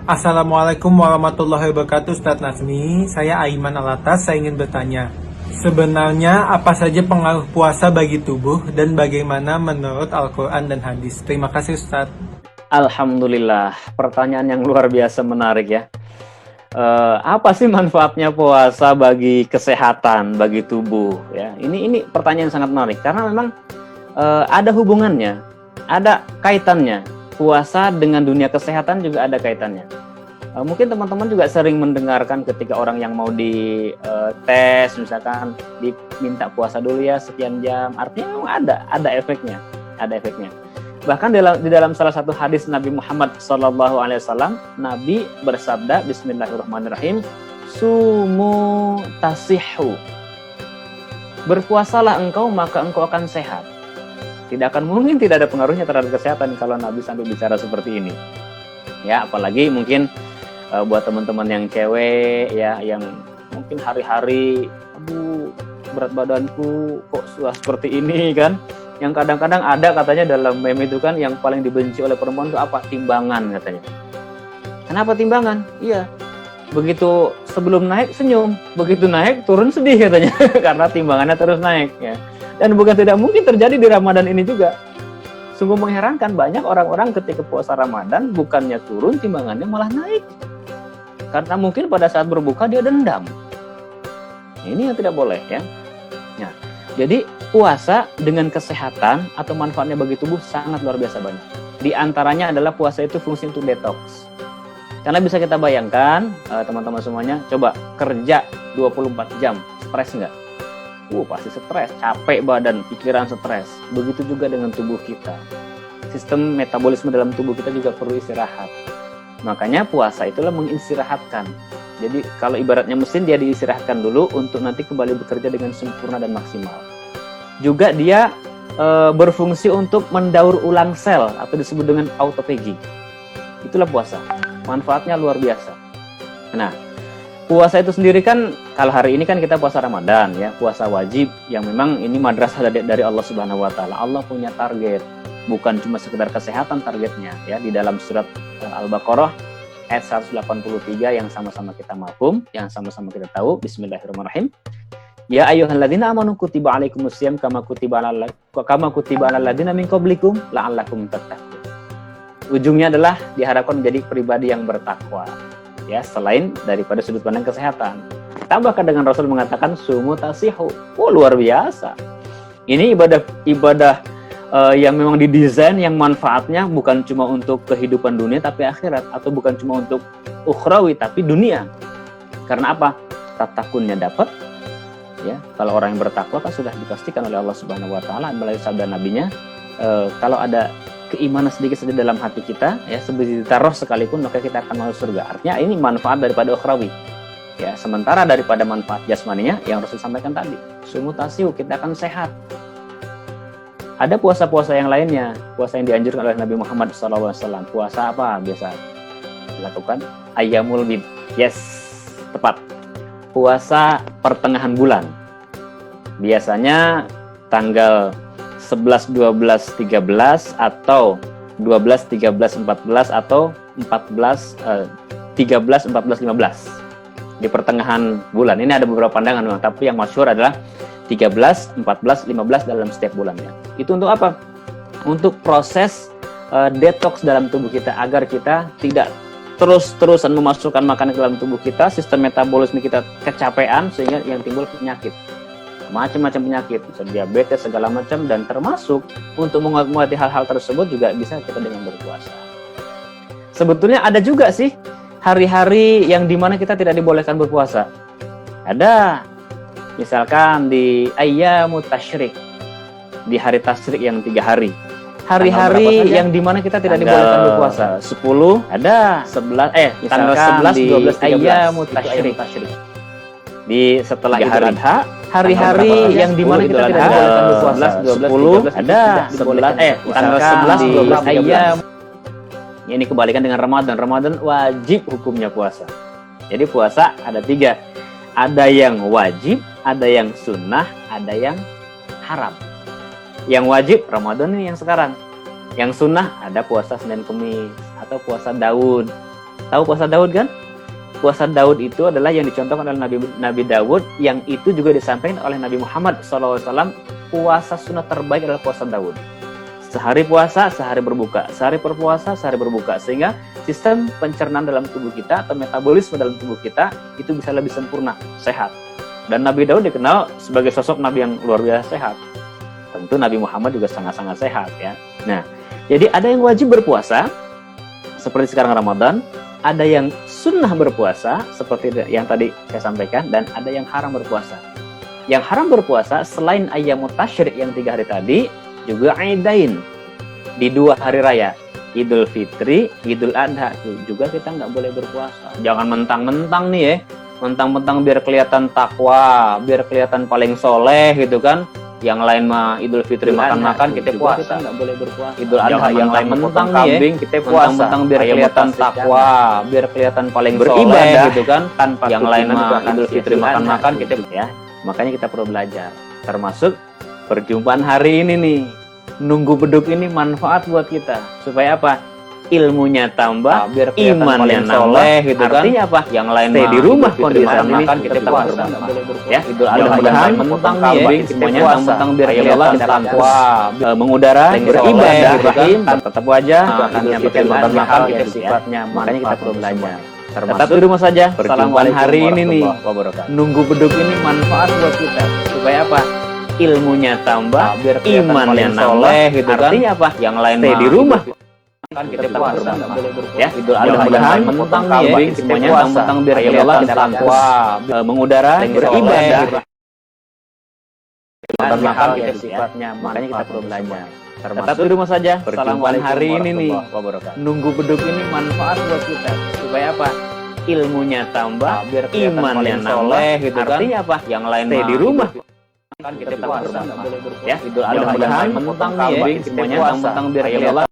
Assalamualaikum warahmatullahi wabarakatuh, Ustadz Nazmi. Saya Aiman Alatas. Saya ingin bertanya, sebenarnya apa saja pengaruh puasa bagi tubuh dan bagaimana menurut Al-Quran dan hadis? Terima kasih, Ustadz. Alhamdulillah, pertanyaan yang luar biasa menarik ya. Apa sih manfaatnya puasa bagi kesehatan, bagi tubuh? Ya, ini pertanyaan yang sangat menarik karena memang ada hubungannya, ada kaitannya. Puasa dengan dunia kesehatan juga ada kaitannya. Mungkin teman-teman juga sering mendengarkan ketika orang yang mau di tes, misalkan diminta puasa dulu ya sekian jam. Artinya memang ada efeknya, ada efeknya. Bahkan di dalam salah satu hadis Nabi Muhammad SAW, Nabi bersabda, Bismillahirrahmanirrahim, Sumu tasihu. Berpuasalah engkau maka engkau akan sehat. Tidak akan mungkin tidak ada pengaruhnya terhadap kesehatan kalau Nabi sampai bicara seperti ini. Ya, apalagi mungkin buat teman-teman yang cewek ya, yang mungkin hari-hari, aduh berat badanku kok seperti ini kan. Yang kadang-kadang ada katanya dalam meme itu kan, yang paling dibenci oleh perempuan itu apa? Timbangan katanya. Kenapa timbangan? Iya. Begitu sebelum naik senyum, begitu naik turun sedih katanya karena timbangannya terus naik ya. Dan bukan tidak mungkin terjadi di Ramadan ini juga. Sungguh mengherankan, banyak orang-orang ketika puasa Ramadan bukannya turun timbangannya malah naik. Karena mungkin pada saat berbuka dia dendam. Ini yang tidak boleh ya. Nah, jadi puasa dengan kesehatan atau manfaatnya bagi tubuh sangat luar biasa banyak. Di antaranya adalah puasa itu fungsi untuk detox. Karena bisa kita bayangkan, teman-teman semuanya, coba kerja 24 jam, stres nggak? Pasti stres, capek badan, pikiran stres. Begitu juga dengan tubuh kita. Sistem metabolisme dalam tubuh kita juga perlu istirahat. Makanya puasa itulah mengistirahatkan. Jadi kalau ibaratnya mesin, dia diistirahatkan dulu untuk nanti kembali bekerja dengan sempurna dan maksimal. Juga dia berfungsi untuk mendaur ulang sel atau disebut dengan autophagy. Itulah puasa. Manfaatnya luar biasa. Nah, puasa itu sendiri kan, kalau hari ini kan kita puasa Ramadan ya, puasa wajib yang memang ini madrasah dari Allah Subhanahu wa taala. Allah punya target, bukan cuma sekedar kesehatan targetnya ya. Di dalam surat Al-Baqarah ayat 183 yang sama-sama kita mafhum, yang sama-sama kita tahu, bismillahirrahmanirrahim. Ya ayyuhalladzina amanu kutiba alaikumusiyam kama kutiba alal ladzina min qablikum la'allakum tattaqun. Ujungnya adalah diharapkan menjadi pribadi yang bertakwa. Ya, selain daripada sudut pandang kesehatan. Tambahkan dengan Rasul mengatakan sumu tasihu. Luar biasa. Ini ibadah yang memang didesain yang manfaatnya bukan cuma untuk kehidupan dunia tapi akhirat, atau bukan cuma untuk ukhrawi tapi dunia. Karena apa? Takunnya dapat. Ya, kalau orang yang bertakwa kan sudah dipastikan oleh Allah Subhanahu wa taala melalui sabda nabinya, kalau ada keimanan sedikit saja dalam hati kita, ya sebiji roh sekalipun, maka kita akan masuk surga. Artinya ini manfaat daripada ukhrawi. Ya, sementara daripada manfaat jasmaninya yang Rasul sampaikan tadi, sumutasiu, kita akan sehat. Ada puasa-puasa yang lainnya, puasa yang dianjurkan oleh Nabi Muhammad SAW. Puasa apa biasa dilakukan? Ayyamul bid. Yes, tepat. Puasa pertengahan bulan. Biasanya tanggal 11, 12, 13 atau 12, 13, 14 atau 14, 13, 14, 15 di pertengahan bulan. Ini ada beberapa pandangan memang, tapi yang masyhur adalah 13, 14, 15 dalam setiap bulannya. Itu untuk apa? Untuk proses detox dalam tubuh kita agar kita tidak terus-terusan memasukkan makanan ke dalam tubuh kita, sistem metabolisme kita kecapean sehingga yang timbul penyakit. Macam-macam penyakit, bisa diabetes segala macam, dan termasuk untuk mengobati hal-hal tersebut juga bisa kita dengan berpuasa. Sebetulnya ada juga sih hari-hari yang dimana kita tidak dibolehkan berpuasa. Ada, misalkan di ayyamut tasyrik, di hari tasyrik yang 3 hari. Hari-hari yang dimana kita tidak dibolehkan berpuasa. 10, ada 11, tanggal 11, 12, 13 ayyamut tasyrik. Di setelah Idul Adha, hari-hari yang dimana kita tidak dibolehkan berpuasa. 10, ada 11, tanggal 11, 12, ayyam. Ini kebalikan dengan Ramadan. Ramadan wajib hukumnya puasa. Jadi puasa ada 3. Ada yang wajib, ada yang sunnah, ada yang haram. Yang wajib Ramadan ini yang sekarang. Yang sunnah ada puasa Senin Kemis atau puasa Daud. Tahu puasa Daud kan? Puasa Daud itu adalah yang dicontohkan oleh Nabi Daud, yang itu juga disampaikan oleh Nabi Muhammad SAW. Puasa sunat terbaik adalah puasa Daud. Sehari puasa, sehari berbuka. Sehari berpuasa, sehari berbuka. Sehingga sistem pencernaan dalam tubuh kita atau metabolisme dalam tubuh kita itu bisa lebih sempurna, sehat. Dan Nabi Daud dikenal sebagai sosok Nabi yang luar biasa sehat. Tentu Nabi Muhammad juga sangat-sangat sehat ya. Nah, jadi ada yang wajib berpuasa seperti sekarang Ramadan, ada yang sunnah berpuasa seperti yang tadi saya sampaikan, dan ada yang haram berpuasa. Yang haram berpuasa selain ayyamut tasyrik yang 3 hari tadi, juga aidain di 2 hari raya, Idul Fitri, Idul Adha juga kita nggak boleh berpuasa. Jangan mentang-mentang nih ya, mentang-mentang biar kelihatan takwa, biar kelihatan paling soleh gitu kan. Yang lain mah Idul Fitri makan-makan, kita puasa. Kita nggak boleh berpuasa. Idul Adha yang lain mentang kambing, kita puasa. Mentang biar kelihatan takwa, biar kelihatan paling beribadah gitu kan. Tanpa yang lain mah Idul Fitri makan-makan, kita ya. Makanya kita perlu belajar. Termasuk perjumpaan hari ini nih. Nunggu beduk ini manfaat buat kita. Supaya apa? Ilmunya tambah, biar imannya soleh gitu kan. Artinya apa? Yang lain stay di rumah kondisi makan kita puasa. Ya, Idul Adha mentang nih semuanya mentang biar kelihatan takwa, mengudara, beribadah gitu kan. Tetap wajah Idul Fitri makan kita sifatnya. Makanya kita perlu belajar. Tetap di rumah saja. Perjumpaan hari ini nih. Nunggu beduk ini manfaat buat kita. Supaya apa? Ilmunya tambah, biar imannya soleh gitu kan. Artinya apa? Yang lain stay di rumah. Kan kita puasa ya, Idul Adha mentang nih semuanya mentang biar kelihatan takwa, mengudara, beribadah, makan kita sifatnya. Makanya kita perlu belajar. Tetap di rumah saja. Perjumpaan hari ini nih. Nunggu beduk ini manfaat buat kita. Supaya apa? Ilmunya tambah, biar imannya soleh gitu kan. Artinya apa? Yang lain stay di rumah. Kan kita puasa ya, Idul Adha mentang nih semuanya mentang biar kelihatan